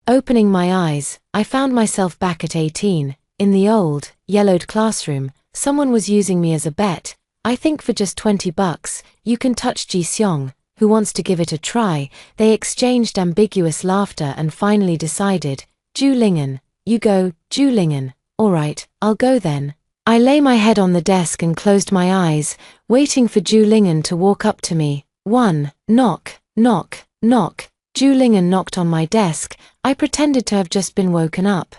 Opening my eyes, I found myself back at 18, in the old, yellowed classroom. Someone was using me as a bet. I think for just $20, you can touch Ji-seong, who wants to give it a try. They exchanged ambiguous laughter and finally decided, Ju-lingen, you go, Ju-lingen. Alright, I'll go then. I lay my head on the desk and closed my eyes, waiting for Ju-lingen to walk up to me. Knock, knock, knock. Ju-lingen knocked on my desk. I pretended to have just been woken up.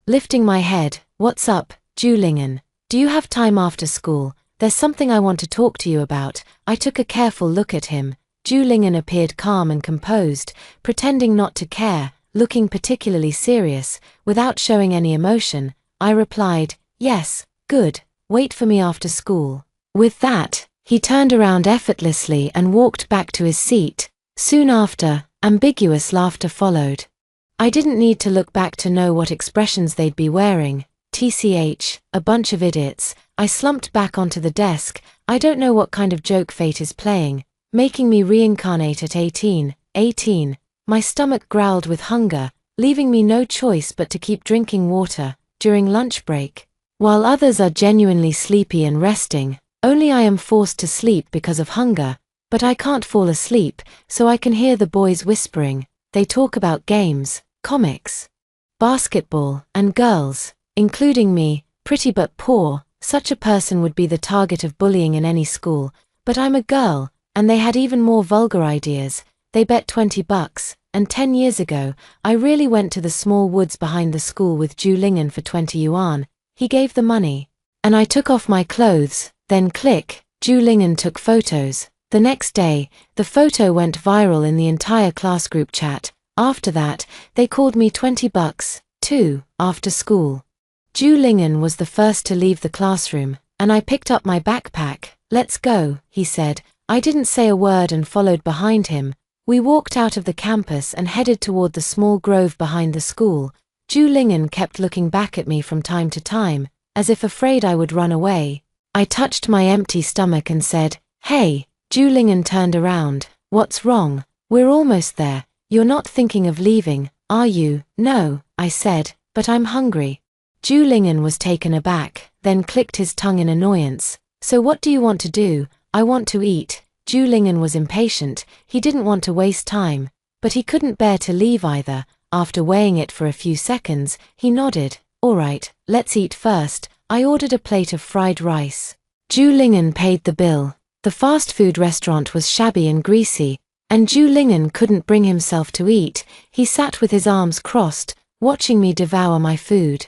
Lifting my head, what's up, Ju-lingen? Do you have time after school? There's something I want to talk to you about. I took a careful look at him. Ju-lingen appeared calm and composed, pretending not to care, looking particularly serious, without showing any emotion. I replied, yes, good, wait for me after school. With that, he turned around effortlessly and walked back to his seat. Soon after, ambiguous laughter followed. I didn't need to look back to know what expressions they'd be wearing. TCH, a bunch of idiots. I slumped back onto the desk. I don't know what kind of joke fate is playing, making me reincarnate at 18. My stomach growled with hunger, leaving me no choice but to keep drinking water during lunch break. While others are genuinely sleepy and resting, only I am forced to sleep because of hunger. But I can't fall asleep, so I can hear the boys whispering. They talk about games, comics, basketball, and girls, including me, pretty but poor. Such a person would be the target of bullying in any school, but I'm a girl, and they had even more vulgar ideas. They bet $20, and 10 years ago, I really went to the small woods behind the school with Ju-lingen for 20 yuan. He gave the money, and I took off my clothes, then click, Ju-lingen took photos. The next day, the photo went viral in the entire class group chat. After that, they called me $20, too, after school. Ju-lingen was the first to leave the classroom, and I picked up my backpack. Let's go, he said. I didn't say a word and followed behind him. We walked out of the campus and headed toward the small grove behind the school. Ju-lingen kept looking back at me from time to time, as if afraid I would run away. I touched my empty stomach and said, hey. Ju-lingen turned around. What's wrong? We're almost there. You're not thinking of leaving, are you? No, I said, but I'm hungry. Ju-lingen was taken aback, then clicked his tongue in annoyance. So what do you want to do? I want to eat. Ju-lingen was impatient. He didn't want to waste time, but he couldn't bear to leave either. After weighing it for a few seconds, he nodded. Alright, let's eat first. I ordered a plate of fried rice. Ju-lingen paid the bill. The fast food restaurant was shabby and greasy, and Ju-lingen couldn't bring himself to eat. He sat with his arms crossed, watching me devour my food.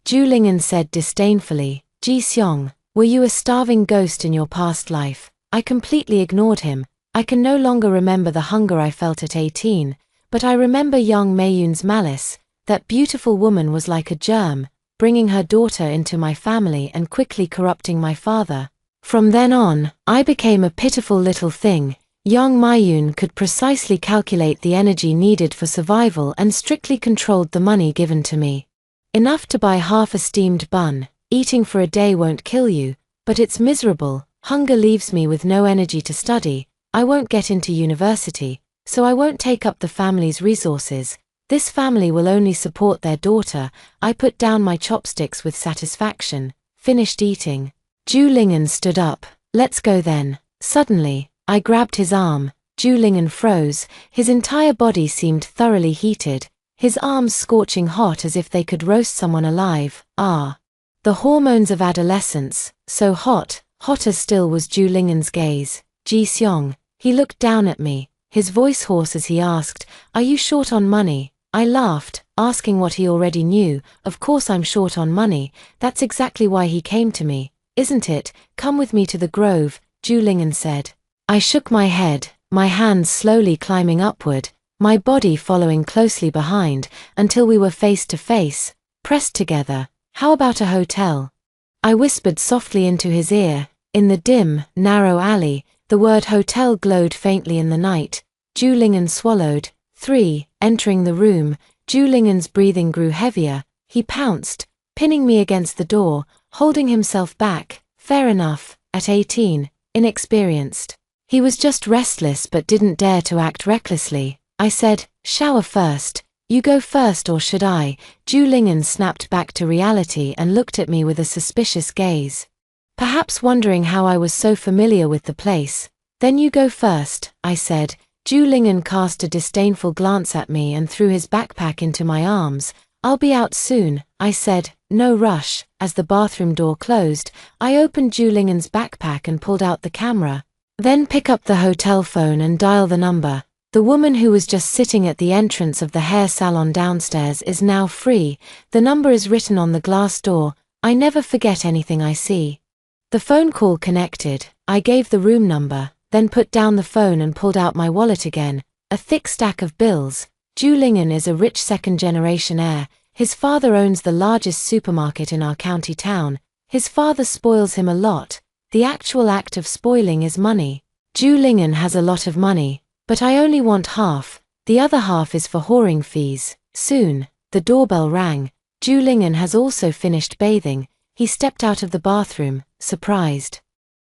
Ju-lingen said disdainfully, Ji-seong, were you a starving ghost in your past life? I completely ignored him. I can no longer remember the hunger I felt at 18, but I remember young Mayun's malice. That beautiful woman was like a germ, bringing her daughter into my family and quickly corrupting my father. From then on, I became a pitiful little thing. Young Mayun could precisely calculate the energy needed for survival and strictly controlled the money given to me. Enough to buy half a steamed bun. Eating for a day won't kill you, but it's miserable. Hunger leaves me with no energy to study. I won't get into university, so I won't take up the family's resources. This family will only support their daughter. I put down my chopsticks with satisfaction, finished eating. Ju-lingen stood up. Let's go then. Suddenly, I grabbed his arm. Ju-lingen froze. His entire body seemed thoroughly heated, his arms scorching hot as if they could roast someone alive. Ah. The hormones of adolescence, so hot. Hotter still was Ju-lingen's gaze. Ji-seong. He looked down at me, his voice hoarse as he asked, are you short on money? I laughed, asking what he already knew. Of course I'm short on money. That's exactly why he came to me. Isn't it? Come with me to the grove, Ju-lingen said. I shook my head, my hands slowly climbing upward, my body following closely behind, until we were face to face, pressed together. How about a hotel? I whispered softly into his ear. In the dim, narrow alley, the word hotel glowed faintly in the night. Ju-lingen swallowed. 3. Entering the room, Ju-lingen's breathing grew heavier. He pounced, pinning me against the door, holding himself back. Fair enough, at 18, inexperienced. He was just restless but didn't dare to act recklessly. I said, shower first. You go first or should I? Zhu Ling'an snapped back to reality and looked at me with a suspicious gaze. Perhaps wondering how I was so familiar with the place. Then you go first, I said. Zhu Ling'an cast a disdainful glance at me and threw his backpack into my arms. I'll be out soon, I said, no rush. As the bathroom door closed, I opened Zhu Ling'an's backpack and pulled out the camera. Then pick up the hotel phone and dial the number. The woman who was just sitting at the entrance of the hair salon downstairs is now free. The number is written on the glass door. I never forget anything I see. The phone call connected. I gave the room number, then put down the phone and pulled out my wallet again. A thick stack of bills. Zhu Ling'an is a rich second-generation heir. His father owns the largest supermarket in our county town. His father spoils him a lot. The actual act of spoiling is money. Zhu Ling'an has a lot of money, but I only want half. The other half is for whoring fees. Soon, the doorbell rang. Zhu Ling'an has also finished bathing. He stepped out of the bathroom, surprised.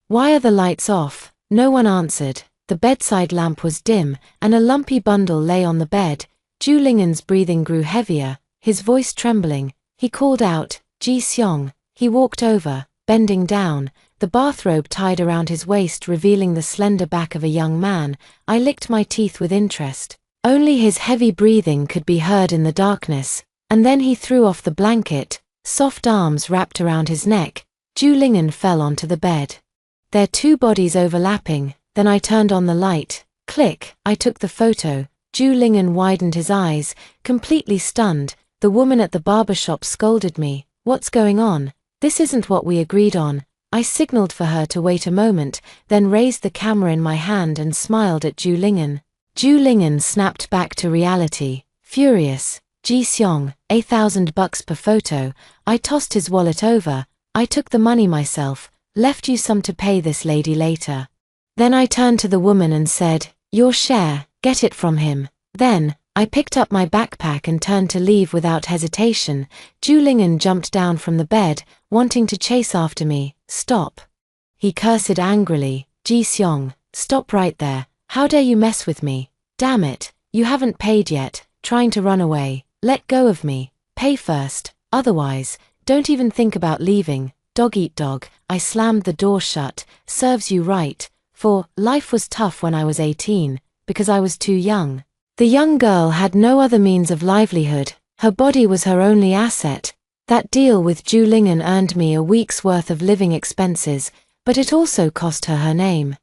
Why are the lights off? No one answered. The bedside lamp was dim, and a lumpy bundle lay on the bed. Zhu Ling'an's breathing grew heavier, his voice trembling. He called out, Ji Xiong. He walked over, bending down, the bathrobe tied around his waist revealing the slender back of a young man. I licked my teeth with interest. Only his heavy breathing could be heard in the darkness, and then he threw off the blanket, soft arms wrapped around his neck. Zhu Ling'an fell onto the bed. Their two bodies overlapping, then I turned on the light. Click, I took the photo. Zhu Ling'an widened his eyes, completely stunned. The woman at the barber shop scolded me. What's going on? This isn't what we agreed on. I signaled for her to wait a moment, then raised the camera in my hand and smiled at Zhu Ling'an. Zhu Ling'an snapped back to reality, furious. Ji Xiong, $1,000 per photo. I tossed his wallet over. I took the money myself, left you some to pay this lady later. Then I turned to the woman and said, your share, get it from him. Then, I picked up my backpack and turned to leave without hesitation. Zhu Ling'an jumped down from the bed, wanting to chase after me. Stop. He cursed angrily. Ji Xiong, stop right there. How dare you mess with me? Damn it, you haven't paid yet, trying to run away. Let go of me. Pay first, otherwise, don't even think about leaving. Dog eat dog. I slammed the door shut. Serves you right. For, life was tough when I was 18, because I was too young. The young girl had no other means of livelihood. Her body was her only asset. That deal with Zhu Ling'an earned me a week's worth of living expenses, but it also cost her her name.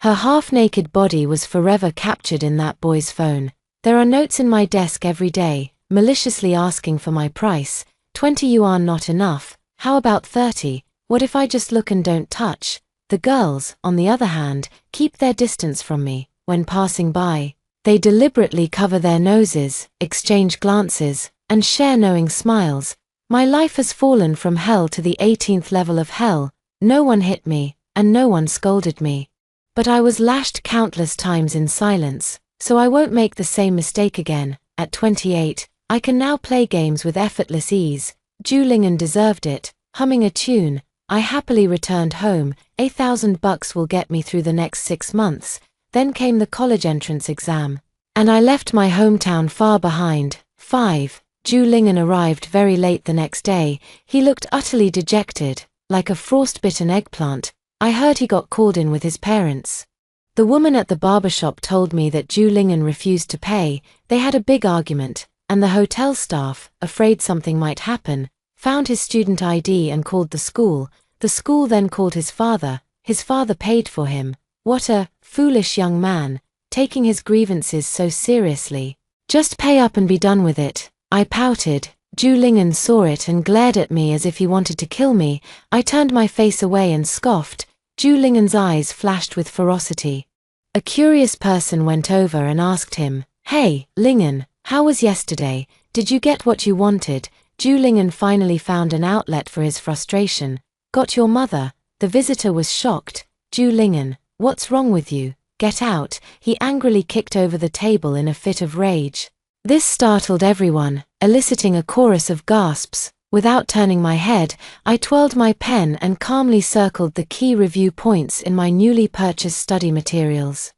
Her half-naked body was forever captured in that boy's phone. There are notes in my desk every day, maliciously asking for my price. 20 yuan not enough. How about 30? What if I just look and don't touch? The girls, on the other hand, keep their distance from me. When passing by, they deliberately cover their noses, exchange glances, and share knowing smiles. My life has fallen from hell to the 18th level of hell. No one hit me, and no one scolded me. But I was lashed countless times in silence, so I won't make the same mistake again. At 28, I can now play games with effortless ease. Zhu Ling'an deserved it. Humming a tune, I happily returned home. $1,000 will get me through the next 6 months. Then came the college entrance exam, and I left my hometown far behind. 5. Zhu Ling'an arrived very late the next day. He looked utterly dejected, like a frostbitten eggplant. I heard he got called in with his parents. The woman at the barbershop told me that Zhu Ling'an refused to pay. They had a big argument, and the hotel staff, afraid something might happen, found his student ID and called the school. The school then called his father. His father paid for him. What a foolish young man, taking his grievances so seriously. Just pay up and be done with it. I pouted. Zhu Ling'an saw it and glared at me as if he wanted to kill me. I turned my face away and scoffed. Zhu Ling'an's eyes flashed with ferocity. A curious person went over and asked him, Hey, Ling'an, how was yesterday? Did you get what you wanted? Zhu Ling'an finally found an outlet for his frustration. Got your mother? The visitor was shocked. Zhu Ling'an, what's wrong with you? Get out. He angrily kicked over the table in a fit of rage. This startled everyone, eliciting a chorus of gasps. Without turning my head, I twirled my pen and calmly circled the key review points in my newly purchased study materials.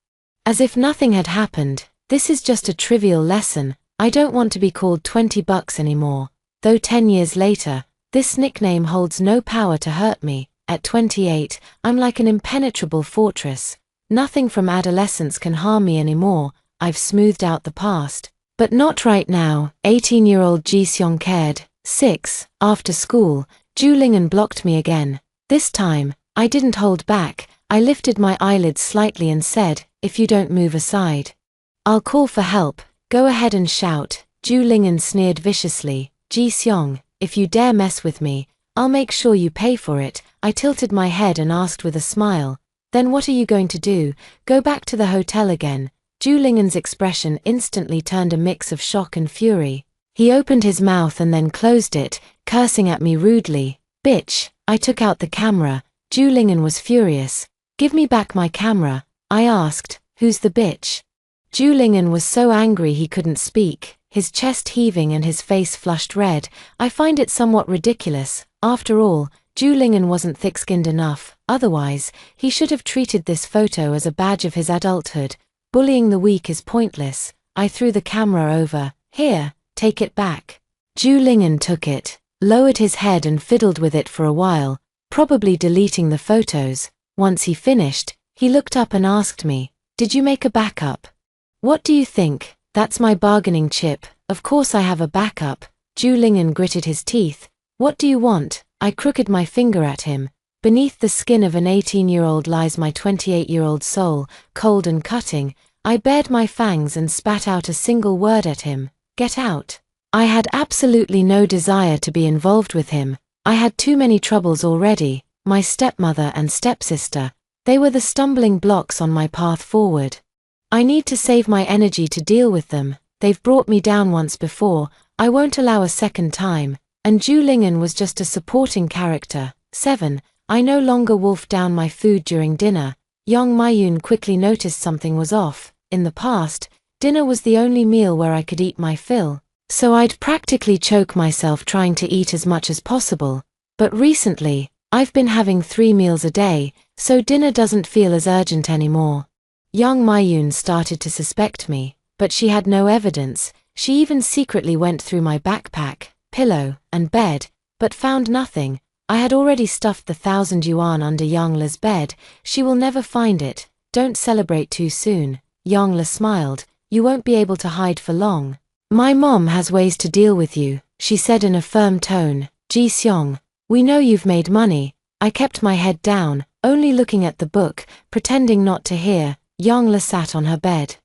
As if nothing had happened, this is just a trivial lesson, I don't want to be called 20 bucks anymore. Though 10 years later, this nickname holds no power to hurt me. At 28, I'm like an impenetrable fortress. Nothing from adolescence can harm me anymore. I've smoothed out the past. But not right now. 18-year-old Ji-seong cared. 6. After school, Ju Lingen blocked me again. This time, I didn't hold back. I lifted my eyelids slightly and said, "If you don't move aside, I'll call for help." "Go ahead and shout." Ju Lingen sneered viciously. "Ji-seong, if you dare mess with me, I'll make sure you pay for it." I tilted my head and asked with a smile, "Then what are you going to do? Go back to the hotel again?" Ju Lingen's expression instantly turned a mix of shock and fury. He opened his mouth and then closed it, cursing at me rudely. "Bitch." I took out the camera. Ju Lingen was furious. "Give me back my camera." I asked, "Who's the bitch?" Ju Lingen was so angry he couldn't speak, his chest heaving and his face flushed red. I find it somewhat ridiculous. After all, Ju Lingen wasn't thick-skinned enough. Otherwise, he should have treated this photo as a badge of his adulthood. Bullying the weak is pointless. I threw the camera over. "Here, take it back." Ju Lingen took it, lowered his head and fiddled with it for a while, probably deleting the photos. Once he finished, he looked up and asked me, "Did you make a backup?" "What do you think? That's my bargaining chip. Of course I have a backup." Ju Lingen gritted his teeth. "What do you want?" I crooked my finger at him. Beneath the skin of an 18-year-old lies my 28-year-old soul, cold and cutting. I bared my fangs and spat out a single word at him. "Get out." I had absolutely no desire to be involved with him. I had too many troubles already. My stepmother and stepsister, they were the stumbling blocks on my path forward. I need to save my energy to deal with them. They've brought me down once before. I won't allow a second time. And Ju Lingen was just a supporting character. 7. I no longer wolfed down my food during dinner. Young Mayun quickly noticed something was off. In the past, dinner was the only meal where I could eat my fill, so I'd practically choke myself trying to eat as much as possible. But recently, I've been having 3 meals a day, so dinner doesn't feel as urgent anymore. Young Mayun started to suspect me, but she had no evidence. She even secretly went through my backpack, pillow, and bed, but found nothing. I had already stuffed the 1,000 yuan under Youngla's bed. She will never find it. Don't celebrate too soon. Youngla smiled. You won't be able to hide for long. My mom has ways to deal with you, she said in a firm tone. Ji-seong, we know you've made money. I kept my head down, only looking at the book, pretending not to hear. Youngla sat on her bed,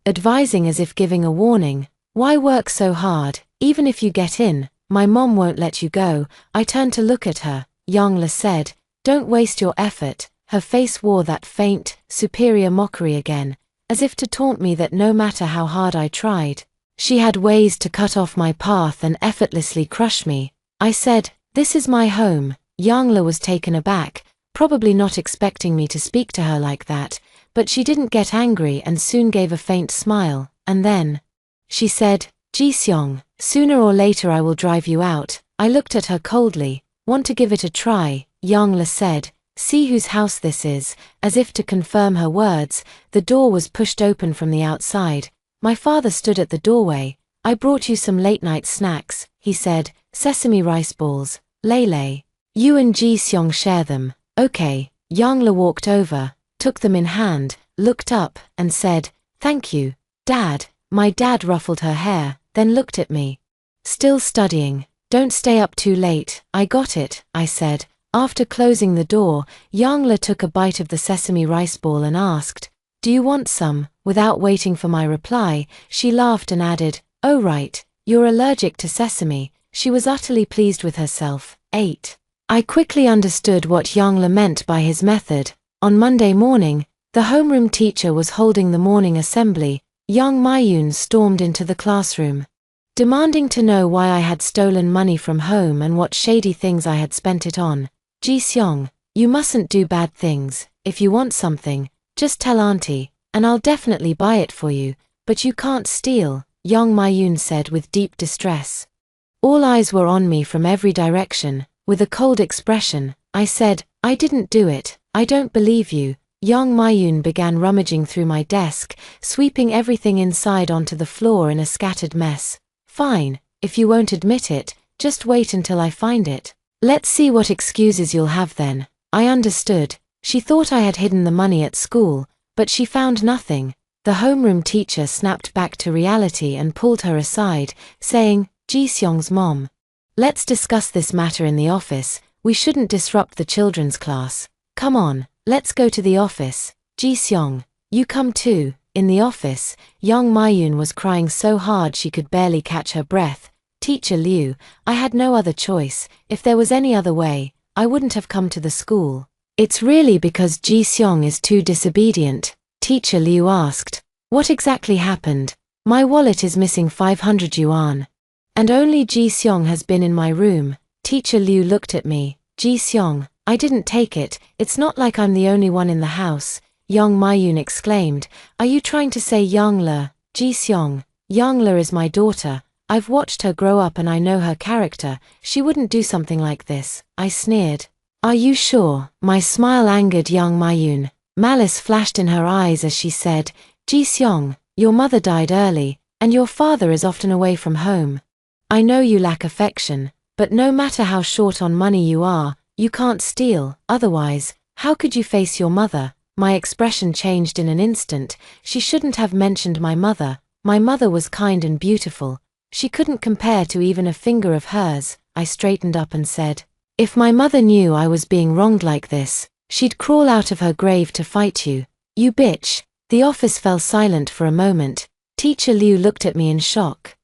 advising as if giving a warning. Why work so hard? Even if you get in, my mom won't let you go. I turned to look at her. Youngla said, don't waste your effort. Her face wore that faint, superior mockery again, as if to taunt me that no matter how hard I tried, she had ways to cut off my path and effortlessly crush me. I said, this is my home. Youngla was taken aback, probably not expecting me to speak to her like that, but she didn't get angry and soon gave a faint smile, and then she said, Ji-seong, sooner or later I will drive you out. I looked at her coldly. Want to give it a try? Youngla said, see whose house this is. As if to confirm her words, the door was pushed open from the outside. My father stood at the doorway. I brought you some late-night snacks, he said, sesame rice balls, Lele. You and Ji-seong share them. Okay. Youngla walked over, took them in hand, looked up, and said, thank you, Dad. My dad ruffled her hair, then looked at me. Still studying. Don't stay up too late. I got it, I said. After closing the door, Youngla took a bite of the sesame rice ball and asked, do you want some? Without waiting for my reply, she laughed and added, oh right, you're allergic to sesame. She was utterly pleased with herself. 8. I quickly understood what Youngla meant by his method. On Monday morning, the homeroom teacher was holding the morning assembly. Young Mayun stormed into the classroom, demanding to know why I had stolen money from home and what shady things I had spent it on. Ji-seong, you mustn't do bad things. If you want something, just tell auntie, and I'll definitely buy it for you, but you can't steal, Young Mayun said with deep distress. All eyes were on me from every direction. With a cold expression, I said, I didn't do it. I don't believe you. Young Mayun began rummaging through my desk, sweeping everything inside onto the floor in a scattered mess. Fine, if you won't admit it, just wait until I find it. Let's see what excuses you'll have then. I understood. She thought I had hidden the money at school, but she found nothing. The homeroom teacher snapped back to reality and pulled her aside, saying, Ji-seong's mom. Let's discuss this matter in the office. We shouldn't disrupt the children's class. Come on, let's go to the office. Ji-seong, you come too. In the office, young Mayun was crying so hard she could barely catch her breath. Teacher Liu, I had no other choice. If there was any other way, I wouldn't have come to the school. It's really because Ji-seong is too disobedient, Teacher Liu asked. What exactly happened? My wallet is missing 500 yuan. And only Ji-seong has been in my room. Teacher Liu looked at me. Ji-seong, I didn't take it. It's not like I'm the only one in the house. Young Mayun exclaimed. Are you trying to say Young-la? Ji-seong, Young-la is my daughter. I've watched her grow up and I know her character. She wouldn't do something like this. I sneered. Are you sure? My smile angered young Mayun. Malice flashed in her eyes as she said, Ji-seong, your mother died early, and your father is often away from home. I know you lack affection, but no matter how short on money you are, you can't steal. Otherwise, how could you face your mother? My expression changed in an instant. She shouldn't have mentioned my mother. My mother was kind and beautiful. She couldn't compare to even a finger of hers. I straightened up and said, if my mother knew I was being wronged like this, she'd crawl out of her grave to fight you. You bitch. The office fell silent for a moment. Teacher Liu looked at me in shock.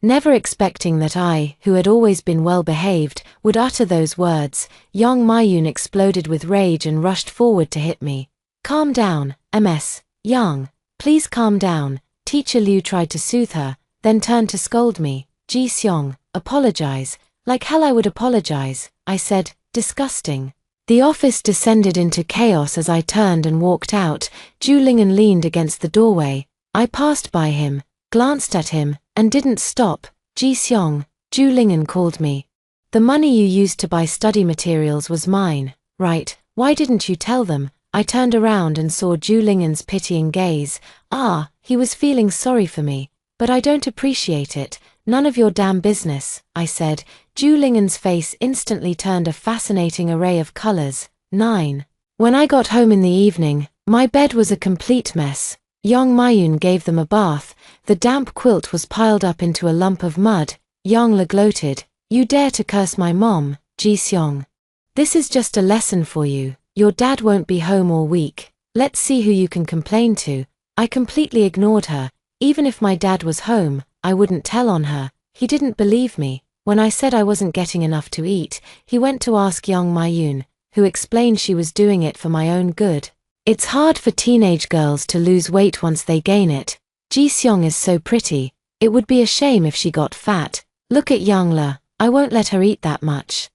Never expecting that I, who had always been well behaved, would utter those words, young Mayun exploded with rage and rushed forward to hit me. Calm down, Ms. Young. Please calm down. Teacher Liu tried to soothe her, then turned to scold me. Ji-seong, apologize. Like hell I would apologize, I said, disgusting. The office descended into chaos as I turned and walked out. Ju-lingen leaned against the doorway. I passed by him, glanced at him, and didn't stop. Ji-seong, Ju-lingen called me. The money you used to buy study materials was mine, right? Why didn't you tell them? I turned around and saw Ju-lingen's pitying gaze. Ah, he was feeling sorry for me. But I don't appreciate it. None of your damn business, I said. Ju-lingen's face instantly turned a fascinating array of colors. 9. When I got home in the evening, my bed was a complete mess. Young Mayun gave them a bath. The damp quilt was piled up into a lump of mud. Young-la gloated. You dare to curse my mom, Ji-seong. This is just a lesson for you. Your dad won't be home all week. Let's see who you can complain to. I completely ignored her. Even if my dad was home, I wouldn't tell on her. He didn't believe me. When I said I wasn't getting enough to eat, he went to ask young Mayun, who explained she was doing it for my own good. It's hard for teenage girls to lose weight once they gain it. Ji-seong is so pretty. It would be a shame if she got fat. Look at Young-la. I won't let her eat that much.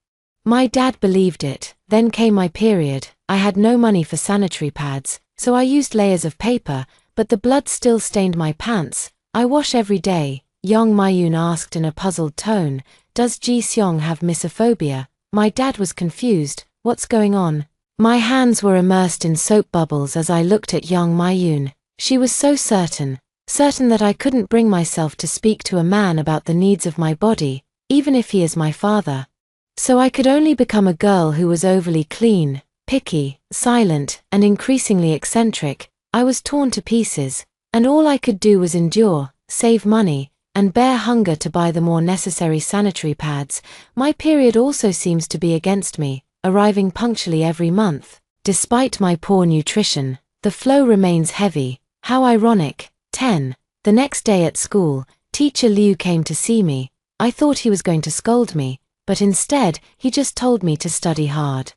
My dad believed it. Then came my period. I had no money for sanitary pads, so I used layers of paper, but the blood still stained my pants. I wash every day. Young Mayun asked in a puzzled tone, does Ji-seong have misophobia? My dad was confused. What's going on? My hands were immersed in soap bubbles as I looked at young Mayun. She was so certain that I couldn't bring myself to speak to a man about the needs of my body, even if he is my father. So I could only become a girl who was overly clean, picky, silent, and increasingly eccentric. I was torn to pieces, and all I could do was endure, save money, and bear hunger to buy the more necessary sanitary pads. My period also seems to be against me, arriving punctually every month. Despite my poor nutrition, the flow remains heavy. How ironic. 10. The next day at school, Teacher Liu came to see me. I thought he was going to scold me, but instead, he just told me to study hard.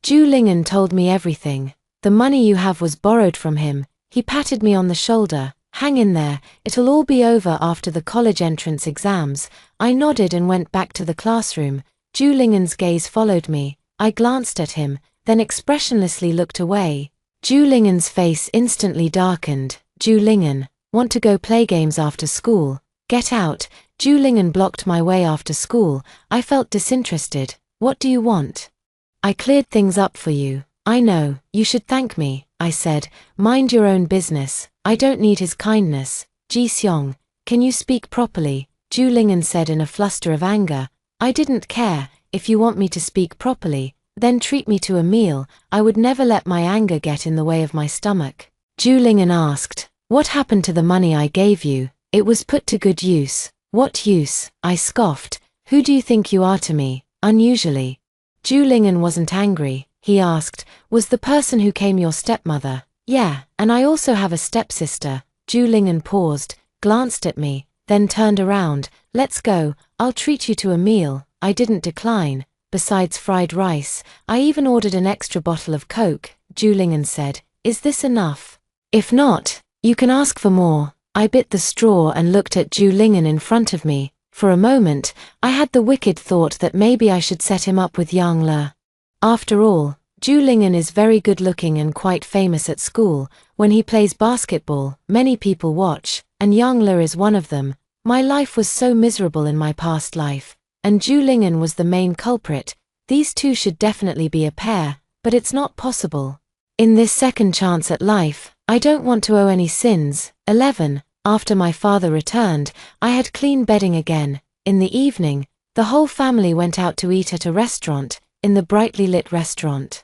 Ju-lingen told me everything. The money you have was borrowed from him. He patted me on the shoulder. Hang in there, it'll all be over after the college entrance exams. I nodded and went back to the classroom. Ju-lingen's gaze followed me. I glanced at him, then expressionlessly looked away. Ju-lingen's face instantly darkened. Ju-lingen, want to go play games after school? Get out. Ju-lingen blocked my way after school. I felt disinterested. What do you want? I cleared things up for you. I know, you should thank me. I said. Mind your own business. I don't need his kindness. Ji-seong, can you speak properly? Ju Ling'an said in a fluster of anger. I didn't care. If you want me to speak properly, then treat me to a meal. I would never let my anger get in the way of my stomach. Ju Ling'an asked, what happened to the money I gave you? It was put to good use. What use? I scoffed. Who do you think you are to me? Unusually. Ju Ling'an wasn't angry. He asked, was the person who came your stepmother? Yeah, and I also have a stepsister. Ju Ling'an paused, glanced at me, then turned around. Let's go, I'll treat you to a meal. I didn't decline. Besides fried rice, I even ordered an extra bottle of Coke. Ju Ling'an said, is this enough? If not, you can ask for more. I bit the straw and looked at Ju Ling'an in front of me. For a moment, I had the wicked thought that maybe I should set him up with Yang Le. After all, Ju Ling'an is very good looking and quite famous at school. When he plays basketball, many people watch, and Yang Le is one of them. My life was so miserable in my past life, and Ju Ling'an was the main culprit. These two should definitely be a pair, but it's not possible. In this second chance at life, I don't want to owe any sins. 11. After my father returned, I had clean bedding again. In the evening, the whole family went out to eat at a restaurant, in the brightly lit restaurant.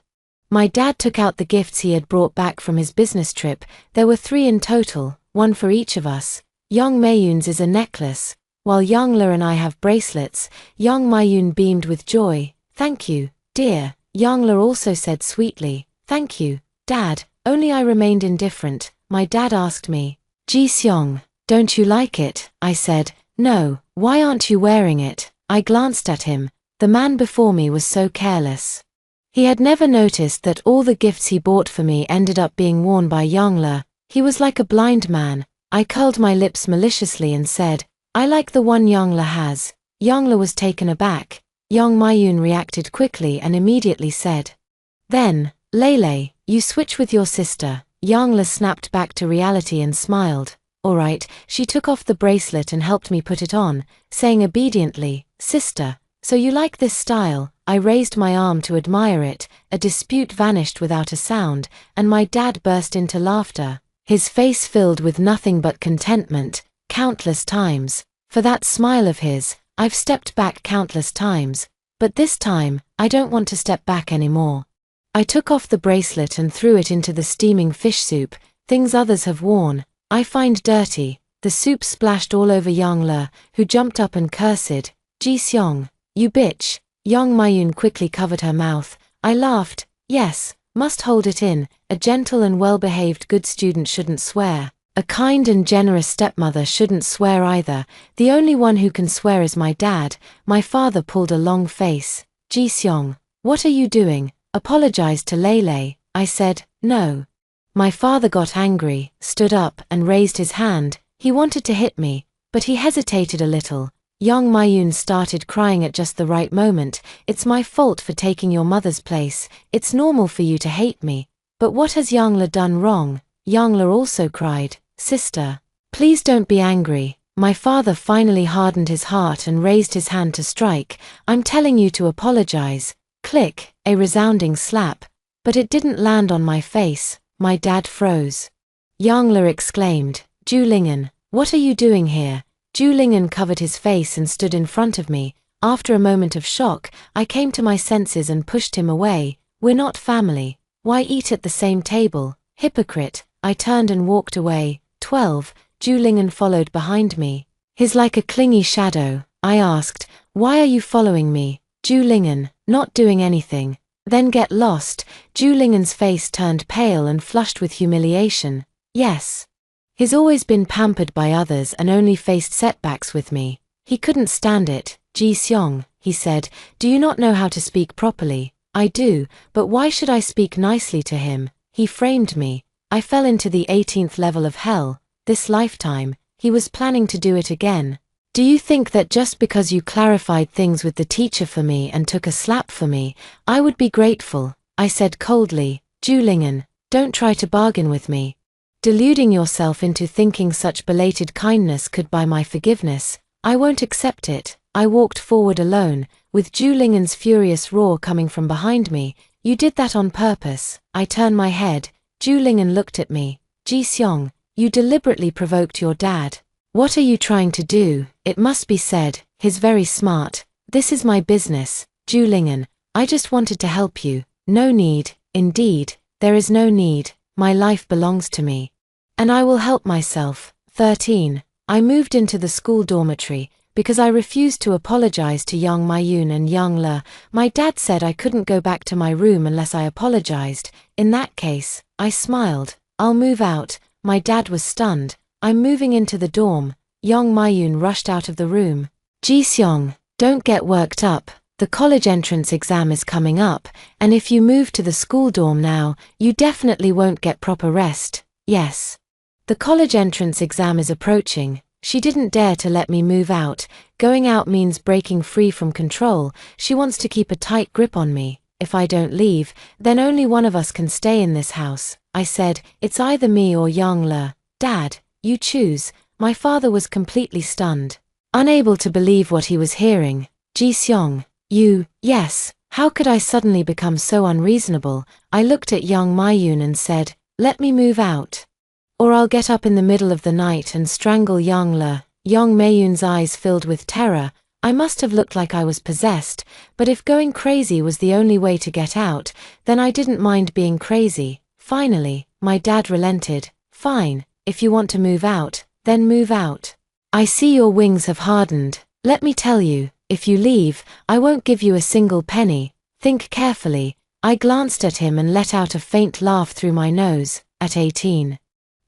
My dad took out the gifts he had brought back from his business trip. There were 3 in total, 1 for each of us. Young Mayun's is a necklace, while Yang Le and I have bracelets. Young Mayun beamed with joy. Thank you, dear. Yang Le also said sweetly, thank you, Dad. Only I remained indifferent. My dad asked me, Ji-seong, don't you like it? I said, no, why aren't you wearing it? I glanced at him. The man before me was so careless. He had never noticed that all the gifts he bought for me ended up being worn by Yang Le. He was like a blind man. I curled my lips maliciously and said, I like the one Yang Le has. Yang Le was taken aback. Young Mayun reacted quickly and immediately said, then, Lele, you switch with your sister. Yang Le snapped back to reality and smiled. All right, she took off the bracelet and helped me put it on, saying obediently, sister, so you like this style? I raised my arm to admire it. A dispute vanished without a sound, and my dad burst into laughter. His face filled with nothing but contentment. Countless times. For that smile of his, I've stepped back countless times, but this time, I don't want to step back anymore. I took off the bracelet and threw it into the steaming fish soup, things others have worn, I find dirty. The soup splashed all over Yang Le, who jumped up and cursed, Ji-seong, you bitch. Young Mayun quickly covered her mouth. I laughed, yes, must hold it in. A gentle and well-behaved good student shouldn't swear. A kind and generous stepmother shouldn't swear either. The only one who can swear is my dad. My father pulled a long face. Ji-seong, what are you doing? Apologize to Lele. I said, no. My father got angry, stood up and raised his hand. He wanted to hit me, but he hesitated a little. Young Mayun started crying at just the right moment. It's my fault for taking your mother's place. It's normal for you to hate me. But what has Yang Le done wrong? Yang Le also cried, sister, please don't be angry. My father finally hardened his heart and raised his hand to strike. I'm telling you to apologize. Click, a resounding slap. But it didn't land on my face. My dad froze. Yang Le exclaimed, Ju Ling'an, what are you doing here? Ju Ling'an covered his face and stood in front of me. After a moment of shock, I came to my senses and pushed him away. We're not family. Why eat at the same table? Hypocrite. I turned and walked away. 12. Ju Ling'an followed behind me. He's like a clingy shadow. I asked, why are you following me? Ju Ling'an, not doing anything. Then get lost. Ju Ling'an's face turned pale and flushed with humiliation. Yes. He's always been pampered by others and only faced setbacks with me. He couldn't stand it. Ji-seong, he said, do you not know how to speak properly? I do, but why should I speak nicely to him? He framed me. I fell into the 18th level of hell. This lifetime, he was planning to do it again. Do you think that just because you clarified things with the teacher for me and took a slap for me, I would be grateful? I said coldly, Ju Ling'an, don't try to bargain with me. Deluding yourself into thinking such belated kindness could buy my forgiveness, I won't accept it. I walked forward alone, with Ju Ling'an's furious roar coming from behind me. You did that on purpose. I turned my head. Zhu Ling'an looked at me. Ji Xiong, you deliberately provoked your dad. What are you trying to do? It must be said, he's very smart. This is my business, Zhu Ling'an. I just wanted to help you. No need, indeed, there is no need. My life belongs to me. And I will help myself. 13. I moved into the school dormitory because I refused to apologize to Yang Maiyun and Yang Le. My dad said I couldn't go back to my room unless I apologized. In that case, I smiled. I'll move out. My dad was stunned. I'm moving into the dorm. Yang Maiyun rushed out of the room. Ji Xiong, don't get worked up. The college entrance exam is coming up, and if you move to the school dorm now, you definitely won't get proper rest. Yes. The college entrance exam is approaching. She didn't dare to let me move out. Going out means breaking free from control. She wants to keep a tight grip on me. If I don't leave, then only one of us can stay in this house. I said, it's either me or Yang Le. Dad, you choose. My father was completely stunned, unable to believe what he was hearing. Ji Xiong, yes, how could I suddenly become so unreasonable? I looked at Yang Maiyun and said, let me move out. Or I'll get up in the middle of the night and strangle Yang Le. Yang Maiyun's eyes filled with terror. I must have looked like I was possessed, but if going crazy was the only way to get out, then I didn't mind being crazy. Finally, my dad relented. Fine, if you want to move out, then move out. I see your wings have hardened. Let me tell you, if you leave, I won't give you a single penny. Think carefully. I glanced at him and let out a faint laugh through my nose. At 18.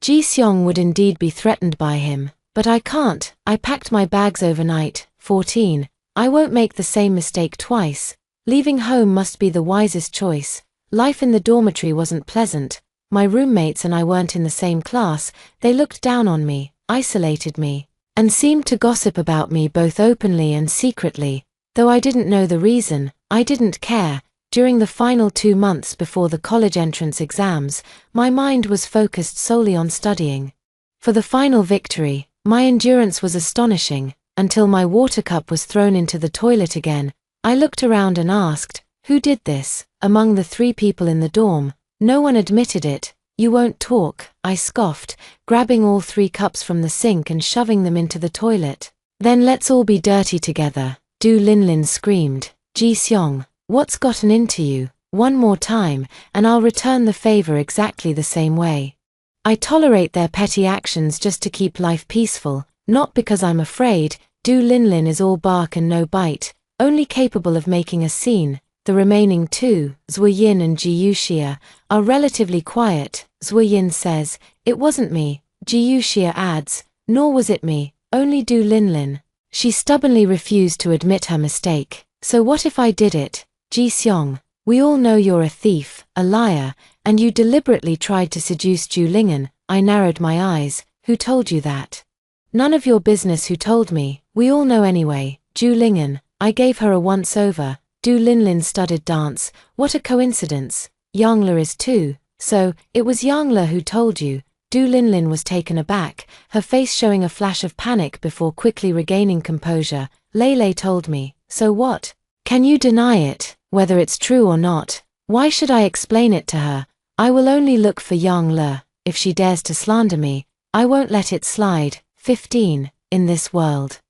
Ji Xiong would indeed be threatened by him, but I can't. I packed my bags overnight. 14. I won't make the same mistake twice. Leaving home must be the wisest choice. Life in the dormitory wasn't pleasant. My roommates and I weren't in the same class. They looked down on me, isolated me, and seemed to gossip about me both openly and secretly. Though I didn't know the reason, I didn't care. During the final 2 months before the college entrance exams, my mind was focused solely on studying. For the final victory, my endurance was astonishing, until my water cup was thrown into the toilet again. I looked around and asked, who did this? Among the 3 people in the dorm, no one admitted it. You won't talk, I scoffed, grabbing all 3 cups from the sink and shoving them into the toilet. Then let's all be dirty together, Du Linlin screamed. Ji Xiong, what's gotten into you? One more time, and I'll return the favor exactly the same way. I tolerate their petty actions just to keep life peaceful, not because I'm afraid. Du Linlin is all bark and no bite, only capable of making a scene. The remaining 2, Zuoyin and Ji Yuxia, are relatively quiet. Zuoyin says, it wasn't me. Ji Yuxia adds, nor was it me, only Du Linlin. She stubbornly refused to admit her mistake. So what if I did it? Ji Xiong, we all know you're a thief, a liar, and you deliberately tried to seduce Zhu Ling'an. I narrowed my eyes. Who told you that? None of your business who told me. We all know anyway. Zhu Ling'an, I gave her a once-over. Du Linlin studied dance. What a coincidence. Yang Le is too. So, it was Yang Le who told you. Du Linlin was taken aback, her face showing a flash of panic before quickly regaining composure. Lei told me. So what? Can you deny it, whether it's true or not? Why should I explain it to her? I will only look for Yang Le. If she dares to slander me, I won't let it slide. 15. In this world,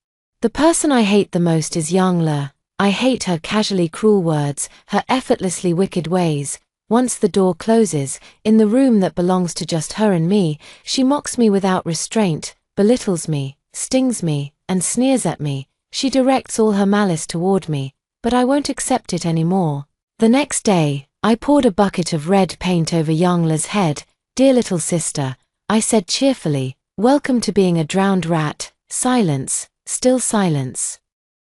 the person I hate the most is Yang Le. I hate her casually cruel words, her effortlessly wicked ways. Once the door closes, in the room that belongs to just her and me, she mocks me without restraint, belittles me, stings me, and sneers at me. She directs all her malice toward me, but I won't accept it anymore. The next day, I poured a bucket of red paint over Yang Le's head. Dear little sister, I said cheerfully, welcome to being a drowned rat. Silence, still silence.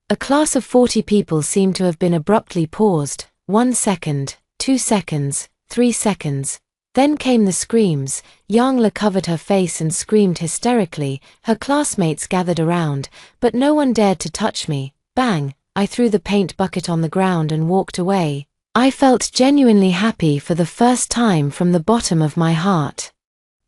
A class of 40 people seemed to have been abruptly paused. 1 second, 2 seconds, 3 seconds. Then came the screams. Yang Le covered her face and screamed hysterically. Her classmates gathered around, but no one dared to touch me. Bang! I threw the paint bucket on the ground and walked away. I felt genuinely happy for the first time from the bottom of my heart.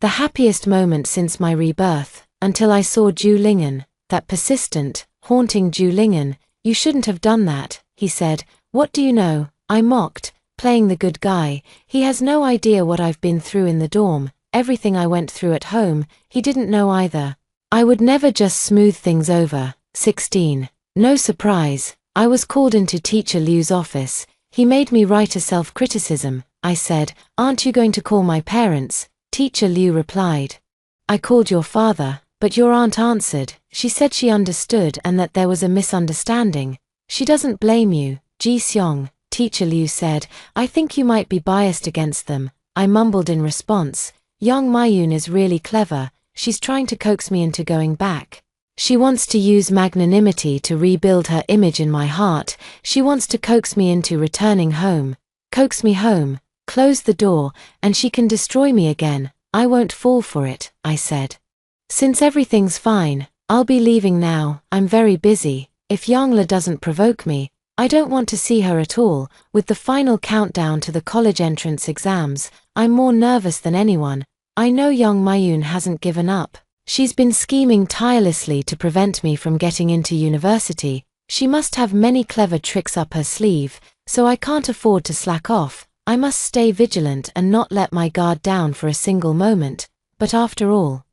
The happiest moment since my rebirth, until I saw Zhu Ling'an, that persistent, haunting Zhu Ling'an. You shouldn't have done that, he said. What do you know? I mocked. playing the good guy. He has no idea what I've been through in the dorm, everything I went through at home, he didn't know either. I would never just smooth things over. 16. No surprise, I was called into Teacher Liu's office. He made me write a self-criticism. I said, "Aren't you going to call my parents?" Teacher Liu replied, "I called your father, but your aunt answered. She said she understood and that there was a misunderstanding. She doesn't blame you, Ji-seong." Teacher Liu said, "I think you might be biased against them." I mumbled in response, "Young Mayun is really clever. She's trying to coax me into going back. She wants to use magnanimity to rebuild her image in my heart. She wants to coax me into returning home. Coax me home, close the door, and she can destroy me again. I won't fall for it," I said. "Since everything's fine, I'll be leaving now. I'm very busy. If Youngla doesn't provoke me, I don't want to see her at all." With the final countdown to the college entrance exams, I'm more nervous than anyone. I know young Mayun hasn't given up. She's been scheming tirelessly to prevent me from getting into university. She must have many clever tricks up her sleeve, so I can't afford to slack off. I must stay vigilant and not let my guard down for a single moment. But after all,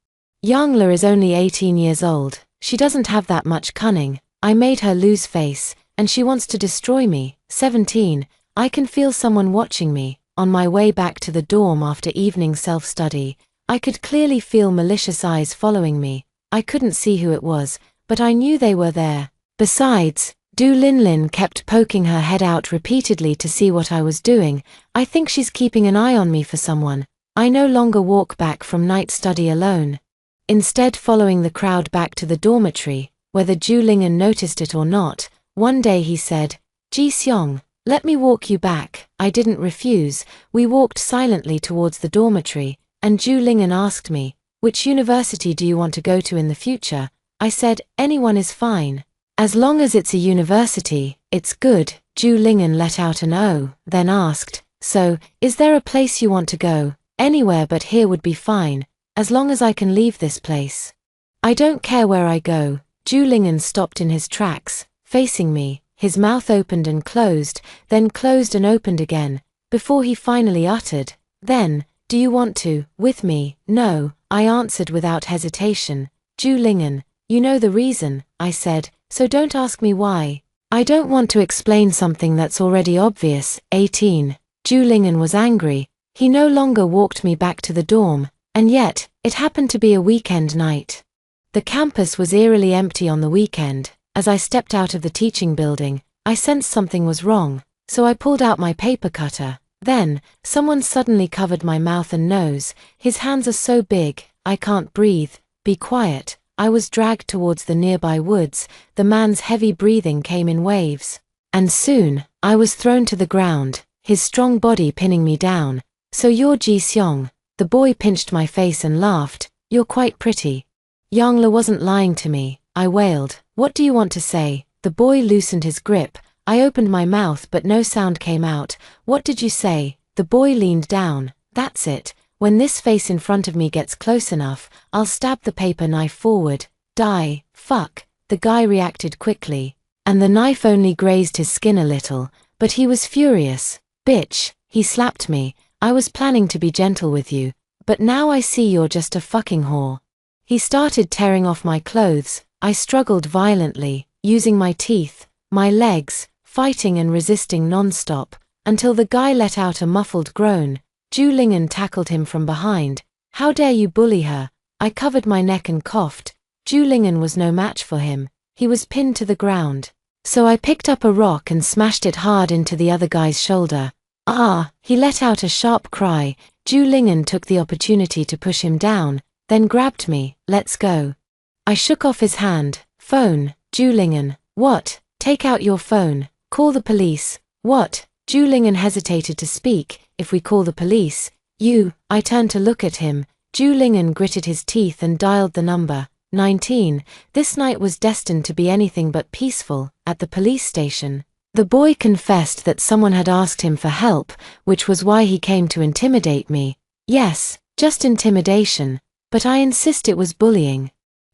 Youngla is only 18 years old. She doesn't have that much cunning. I made her lose face, and she wants to destroy me. 17. I can feel someone watching me. On my way back to the dorm after evening self-study, I could clearly feel malicious eyes following me. I couldn't see who it was, but I knew they were there. Besides, Du Linlin kept poking her head out repeatedly to see what I was doing. I think she's keeping an eye on me for someone. I no longer walk back from night study alone. Instead, following the crowd back to the dormitory, whether Ju Lingen noticed it or not, one day he said, "Ji-seong, let me walk you back." I didn't refuse. We walked silently towards the dormitory, and Ju Lingen asked me, "Which university do you want to go to in the future?" I said, "Anyone is fine. As long as it's a university, it's good." Ju Lingen let out an "oh," then asked, "So, is there a place you want to go?" "Anywhere but here would be fine, as long as I can leave this place." "I don't care where I go." Ju Lingen stopped in his tracks, facing me. His mouth opened and closed, then closed and opened again, before he finally uttered, "Then, do you want to, with me?" "No," I answered without hesitation. "Ju Lingen, you know the reason," I said, "so don't ask me why." "I don't want to explain something that's already obvious." 18. Ju Lingen was angry. He no longer walked me back to the dorm, and yet, it happened to be a weekend night. The campus was eerily empty on the weekend. As I stepped out of the teaching building, I sensed something was wrong, so I pulled out my paper cutter. Then, someone suddenly covered my mouth and nose. "His hands are so big, I can't breathe." "Be quiet." I was dragged towards the nearby woods. The man's heavy breathing came in waves. And soon, I was thrown to the ground, his strong body pinning me down. "So you're Ji-seong." The boy pinched my face and laughed. "You're quite pretty." Youngla wasn't lying to me. I wailed, "What do you want to say?" The boy loosened his grip. I opened my mouth but no sound came out. "What did you say?" The boy leaned down. "That's it. When this face in front of me gets close enough, I'll stab the paper knife forward." "Die, fuck." The guy reacted quickly, and the knife only grazed his skin a little, but he was furious. "Bitch," he slapped me. "I was planning to be gentle with you, but now I see you're just a fucking whore." He started tearing off my clothes. I struggled violently, using my teeth, my legs, fighting and resisting non-stop, until the guy let out a muffled groan. Ju Lingen tackled him from behind. "How dare you bully her?" I covered my neck and coughed. Ju Lingen was no match for him. He was pinned to the ground. So I picked up a rock and smashed it hard into the other guy's shoulder. "Ah!" He let out a sharp cry. Ju Lingen took the opportunity to push him down, then grabbed me. "Let's go." I shook off his hand. "Phone." Ju Lingen. "What?" "Take out your phone. Call the police." "What?" Ju Lingen hesitated to speak. "If we call the police, you..." I turned to look at him. Ju Lingen gritted his teeth and dialed the number. 19. This night was destined to be anything but peaceful. At the police station, the boy confessed that someone had asked him for help, which was why he came to intimidate me. Yes, just intimidation, but I insist it was bullying.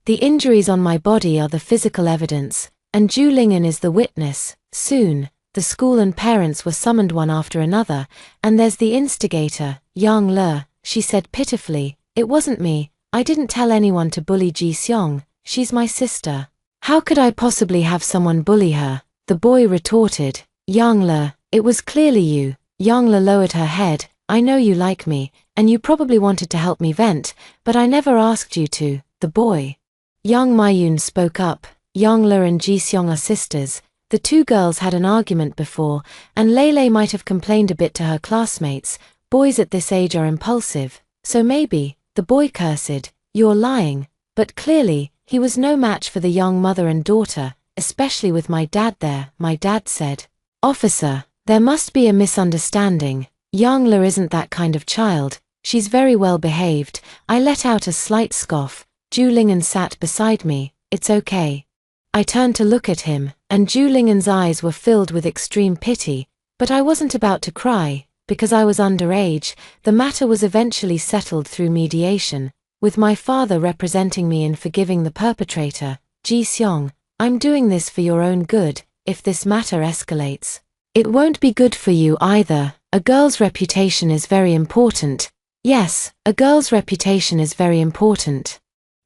The injuries on my body are the physical evidence, and Ju Lingen is the witness. Soon, the school and parents were summoned one after another, and there's the instigator, Yang Le, she said pitifully. It wasn't me, I didn't tell anyone to bully Ji Seong, she's my sister. How could I possibly have someone bully her? The boy retorted. Yang Le, it was clearly you. Yang Le lowered her head. I know you like me, and you probably wanted to help me vent, but I never asked you to. The boy. Yang Mayun spoke up. Yang Le and Ji Seong are sisters. The two girls had an argument before, and Lele might have complained a bit to her classmates. Boys at this age are impulsive, so maybe. The boy cursed. You're lying. But clearly, he was no match for the young mother and daughter, especially with my dad there, my dad said. Officer, there must be a misunderstanding. Yang Le isn't that kind of child, she's very well behaved. I let out a slight scoff. Zhu Ling'an sat beside me. It's okay. I turned to look at him, and Zhu Ling'an's eyes were filled with extreme pity, but I wasn't about to cry, because I was underage. The matter was eventually settled through mediation, with my father representing me in forgiving the perpetrator. Ji Seong, I'm doing this for your own good. If this matter escalates, it won't be good for you either. A girl's reputation is very important. Yes, a girl's reputation is very important.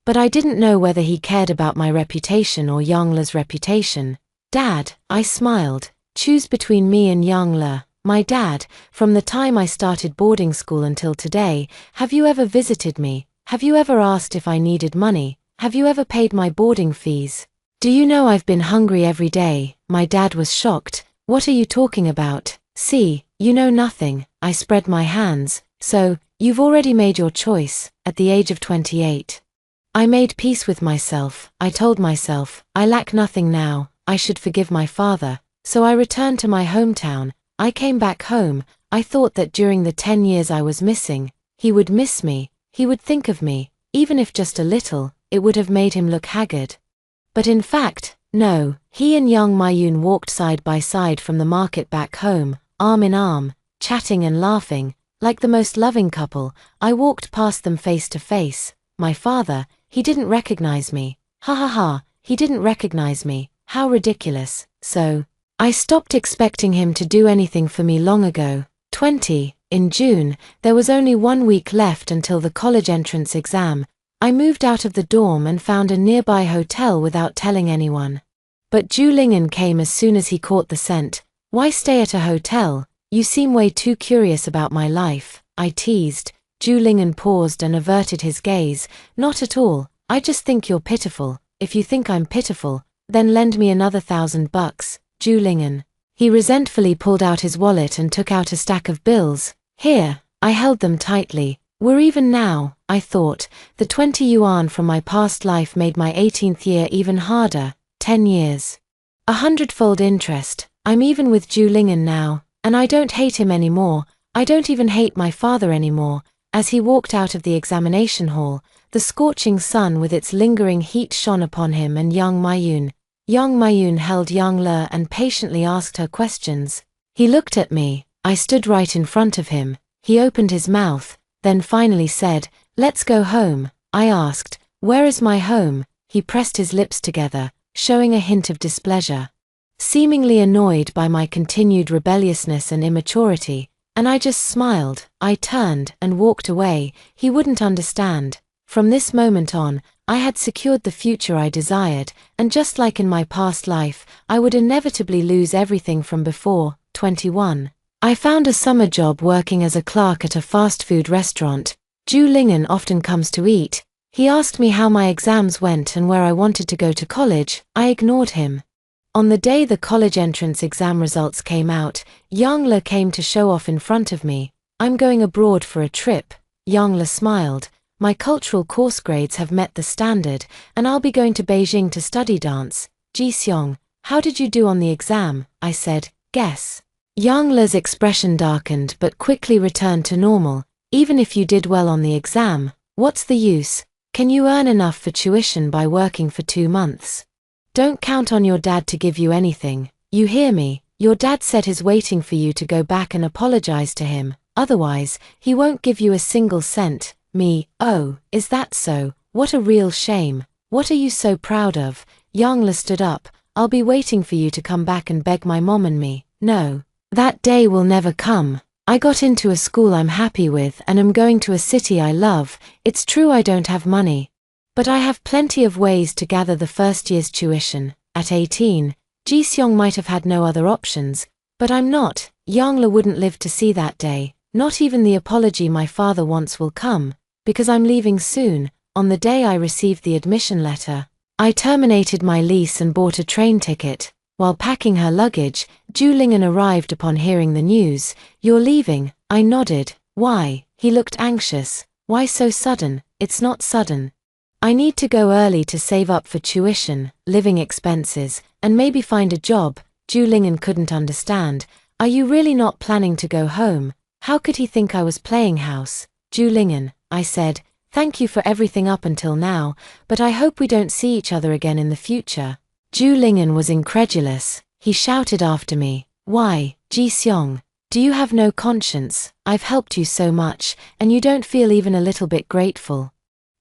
But I didn't know whether he cared about my reputation or Yang Le's reputation. Dad, I smiled. Choose between me and Yang Le. My dad, from the time I started boarding school until today, have you ever visited me? Have you ever asked if I needed money? Have you ever paid my boarding fees? Do you know I've been hungry every day? My dad was shocked. What are you talking about? See, you know nothing. I spread my hands. So, you've already made your choice, at the age of 28. I made peace with myself. I told myself, I lack nothing now, I should forgive my father. So I returned to my hometown. I came back home. I thought that during the 10 years I was missing, he would miss me, he would think of me, even if just a little. It would have made him look haggard. But in fact, no, he and Yang Mayun walked side by side from the market back home, arm in arm, chatting and laughing, like the most loving couple. I walked past them face to face. My father, he didn't recognize me. Ha ha ha, he didn't recognize me. How ridiculous. So, I stopped expecting him to do anything for me long ago. 20. In June, there was only 1 week left until the college entrance exam. I moved out of the dorm and found a nearby hotel without telling anyone. But Zhu Ling'an came as soon as he caught the scent. Why stay at a hotel? You seem way too curious about my life, I teased. Zhu Ling'an paused and averted his gaze. Not at all, I just think you're pitiful. If you think I'm pitiful, then lend me another $1,000, Zhu Ling'an. He resentfully pulled out his wallet and took out a stack of bills. Here, I held them tightly. We're even now, I thought. The 20 yuan from my past life made my 18th year even harder. 10 years. 100-fold interest. I'm even with Zhu Ling'an now, and I don't hate him anymore. I don't even hate my father anymore. As he walked out of the examination hall, the scorching sun with its lingering heat shone upon him and Yang Mayun. Yang Mayun held Yang Le and patiently asked her questions. He looked at me. I stood right in front of him. He opened his mouth, then finally said, "Let's go home." I asked, "Where is my home?" He pressed his lips together, showing a hint of displeasure. Seemingly annoyed by my continued rebelliousness and immaturity, and I just smiled. I turned and walked away. He wouldn't understand. From this moment on, I had secured the future I desired, and just like in my past life, I would inevitably lose everything from before. 21. I found a summer job working as a clerk at a fast food restaurant. Zhu Ling'an often comes to eat. He asked me how my exams went and where I wanted to go to college. I ignored him. On the day the college entrance exam results came out, Yang Le came to show off in front of me. "I'm going abroad for a trip." Yang Le smiled. "My cultural course grades have met the standard, and I'll be going to Beijing to study dance." "Ji Seong, how did you do on the exam?" I said. "Guess." Yang Le's expression darkened but quickly returned to normal. "Even if you did well on the exam, what's the use? Can you earn enough for tuition by working for 2 months? Don't count on your dad to give you anything. You hear me? Your dad said he's waiting for you to go back and apologize to him. Otherwise, he won't give you a single cent." Me, "Oh, is that so? What a real shame. What are you so proud of?" Yang Le stood up. "I'll be waiting for you to come back and beg my mom and me." No. That day will never come. I got into a school I'm happy with and am going to a city I love. It's true I don't have money. But I have plenty of ways to gather the first year's tuition. At 18, Ji-seong might have had no other options, but I'm not. Young-la wouldn't live to see that day. Not even the apology my father wants will come, because I'm leaving soon. On the day I received the admission letter, I terminated my lease and bought a train ticket. While packing her luggage, Ju Lingen arrived upon hearing the news. You're leaving? I nodded. Why? He looked anxious. Why so sudden? It's not sudden. I need to go early to save up for tuition, living expenses, and maybe find a job. Ju Lingen couldn't understand. Are you really not planning to go home? How could he think I was playing house? Ju Lingen, I said, thank you for everything up until now, but I hope we don't see each other again in the future. Ju Lingen was incredulous. He shouted after me, why, Ji-seong? Do you have no conscience? I've helped you so much, and you don't feel even a little bit grateful.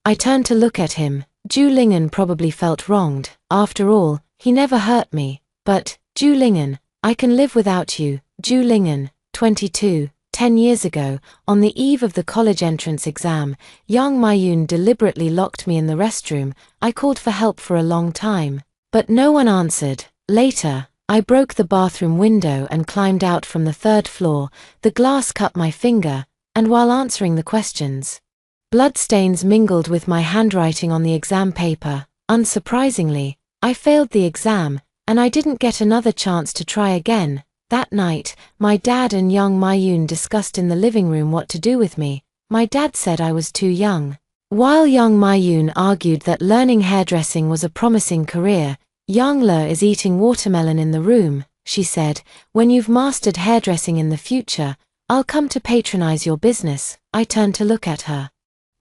I turned to look at him. Ju Lingen probably felt wronged. After all, he never hurt me. But, Ju Lingen, I can live without you. Ju Lingen, 22. 10 years ago, on the eve of the college entrance exam, Yang Mayun deliberately locked me in the restroom. I called for help for a long time, but no one answered. Later, I broke the bathroom window and climbed out from the 3rd floor. The glass cut my finger, and while answering the questions, bloodstains mingled with my handwriting on the exam paper. Unsurprisingly, I failed the exam, and I didn't get another chance to try again. That night, my dad and Young Mayun discussed in the living room what to do with me. My dad said I was too young, while Young Mayun argued that learning hairdressing was a promising career. Young-la is eating watermelon in the room, she said. When you've mastered hairdressing in the future, I'll come to patronize your business. I turned to look at her.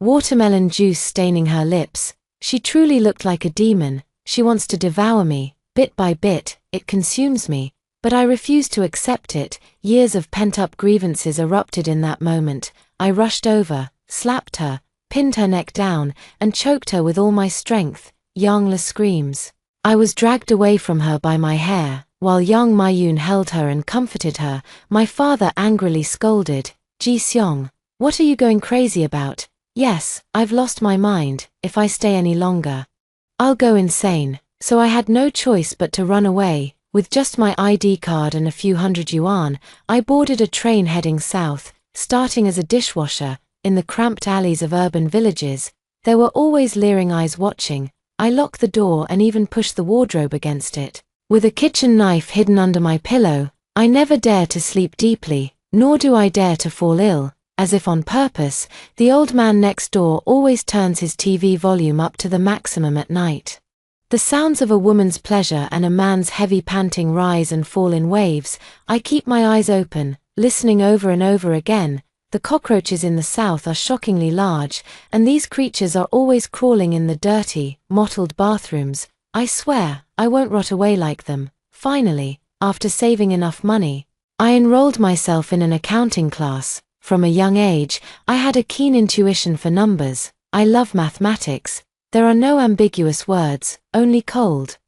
Watermelon juice staining her lips. She truly looked like a demon. She wants to devour me, bit by bit. It consumes me. But I refused to accept it. Years of pent-up grievances erupted in that moment. I rushed over, slapped her, pinned her neck down, and choked her with all my strength. Young-la screams. I was dragged away from her by my hair, while Young Mayun held her and comforted her. My father angrily scolded, Ji-seong, what are you going crazy about? Yes, I've lost my mind. If I stay any longer, I'll go insane. So I had no choice but to run away. With just my ID card and a few hundred yuan, I boarded a train heading south. Starting as a dishwasher, in the cramped alleys of urban villages, there were always leering eyes watching. I locked the door and even pushed the wardrobe against it. With a kitchen knife hidden under my pillow, I never dare to sleep deeply, nor do I dare to fall ill. As if on purpose, the old man next door always turns his TV volume up to the maximum at night. The sounds of a woman's pleasure and a man's heavy panting rise and fall in waves. I keep my eyes open, listening over and over again. The cockroaches in the south are shockingly large, and these creatures are always crawling in the dirty, mottled bathrooms. I swear, I won't rot away like them. Finally, after saving enough money, I enrolled myself in an accounting class. From a young age, I had a keen intuition for numbers. I love mathematics. There are no ambiguous words, only cold,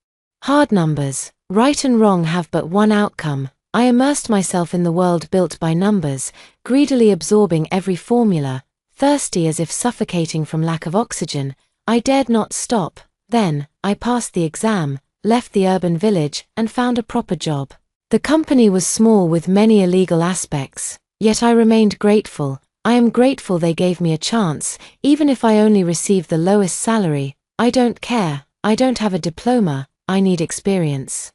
hard numbers. Right and wrong have but one outcome. I immersed myself in the world built by numbers, greedily absorbing every formula. Thirsty as if suffocating from lack of oxygen, I dared not stop. Then, I passed the exam, left the urban village, and found a proper job. The company was small with many illegal aspects, yet I remained grateful. I am grateful they gave me a chance, even if I only receive the lowest salary. I don't care. I don't have a diploma. I need experience.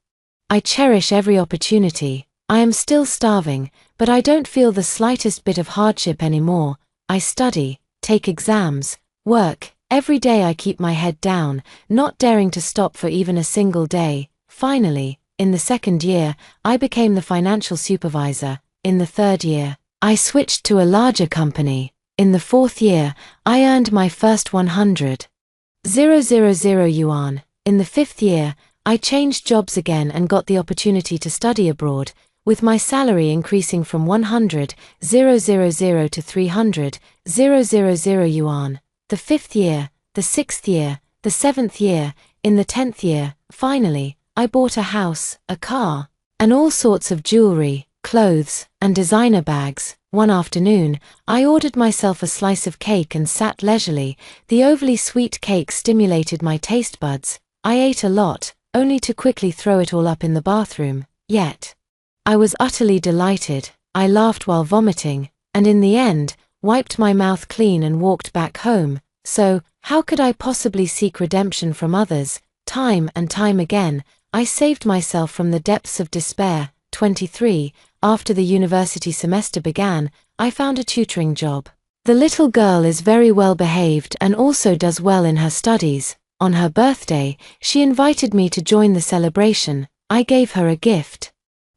I cherish every opportunity. I am still starving, but I don't feel the slightest bit of hardship anymore. I study, take exams, work. Every day I keep my head down, not daring to stop for even a single day. Finally, in the 2nd year, I became the financial supervisor. In the 3rd year, I switched to a larger company. In the 4th year, I earned my first 100,000 yuan. In the 5th year, I changed jobs again and got the opportunity to study abroad, with my salary increasing from 100,000 to 300,000 yuan. The 5th year, the 6th year, the 7th year, in the 10th year, finally, I bought a house, a car. And all sorts of jewelry, clothes, and designer bags. One afternoon, I ordered myself a slice of cake and sat leisurely. The overly sweet cake stimulated my taste buds. I ate a lot, only to quickly throw it all up in the bathroom. Yet I was utterly delighted. I laughed while vomiting, and in the end, wiped my mouth clean and walked back home. So, how could I possibly seek redemption from others? Time and time again, I saved myself from the depths of despair. 23. After the university semester began, I found a tutoring job. The little girl is very well behaved and also does well in her studies. On her birthday, she invited me to join the celebration. I gave her a gift.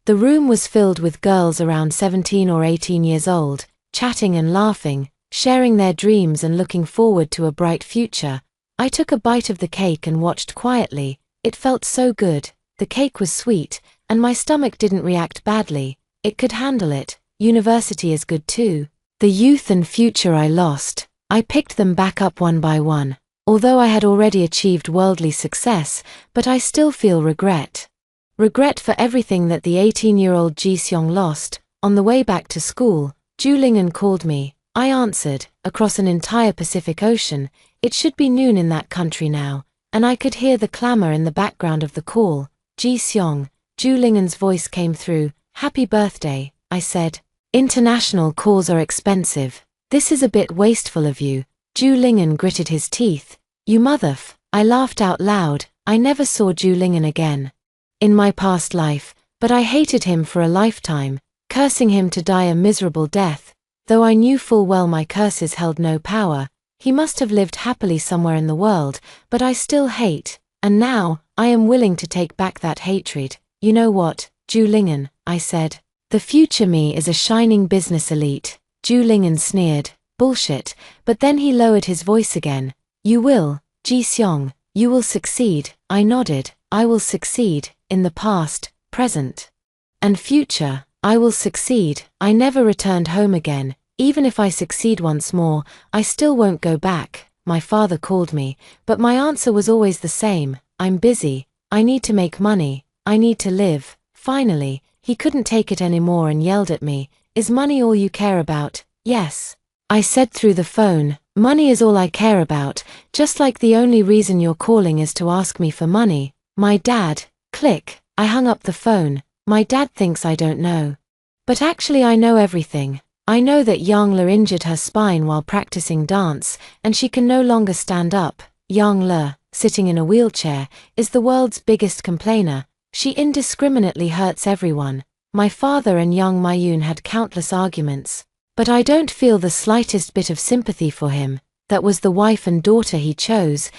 The room was filled with girls around 17 or 18 years old, chatting and laughing, sharing their dreams and looking forward to a bright future. I took a bite of the cake and watched quietly. It felt so good. The cake was sweet, and my stomach didn't react badly. It could handle it. University is good too. The youth and future I lost, I picked them back up one by one. Although I had already achieved worldly success, but I still feel regret. Regret for everything that the 18-year-old Ji-seong lost. On the way back to school, Ju-lingen called me. I answered, across an entire Pacific Ocean. It should be noon in that country now, and I could hear the clamor in the background of the call. Ji-seong, Ju-lingen's voice came through. Happy birthday, I said. International calls are expensive. This is a bit wasteful of you. Ju-lingen gritted his teeth. You motherf. I laughed out loud. I never saw Ju-lingen again in my past life, but I hated him for a lifetime, cursing him to die a miserable death. Though I knew full well my curses held no power, he must have lived happily somewhere in the world, but I still hate, and now, I am willing to take back that hatred. You know what, Ju-lingen, I said. The future me is a shining business elite. Ju-lingen sneered. Bullshit, but then he lowered his voice again. You will, Ji-seong, you will succeed. I nodded. I will succeed, in the past, present, and future. I will succeed. I never returned home again. Even if I succeed once more, I still won't go back. My father called me, but my answer was always the same. I'm busy. I need to make money. I need to live. Finally, he couldn't take it anymore and yelled at me. Is money all you care about? Yes. I said through the phone. Money is all I care about, just like the only reason you're calling is to ask me for money. My dad. Click. I hung up the phone. My dad thinks I don't know. But actually I know everything. I know that Yang-le injured her spine while practicing dance, and she can no longer stand up. Yang-le, sitting in a wheelchair, is the world's biggest complainer. She indiscriminately hurts everyone. My father and Yang Mayun had countless arguments, but I don't feel the slightest bit of sympathy for him. That was the wife and daughter he chose.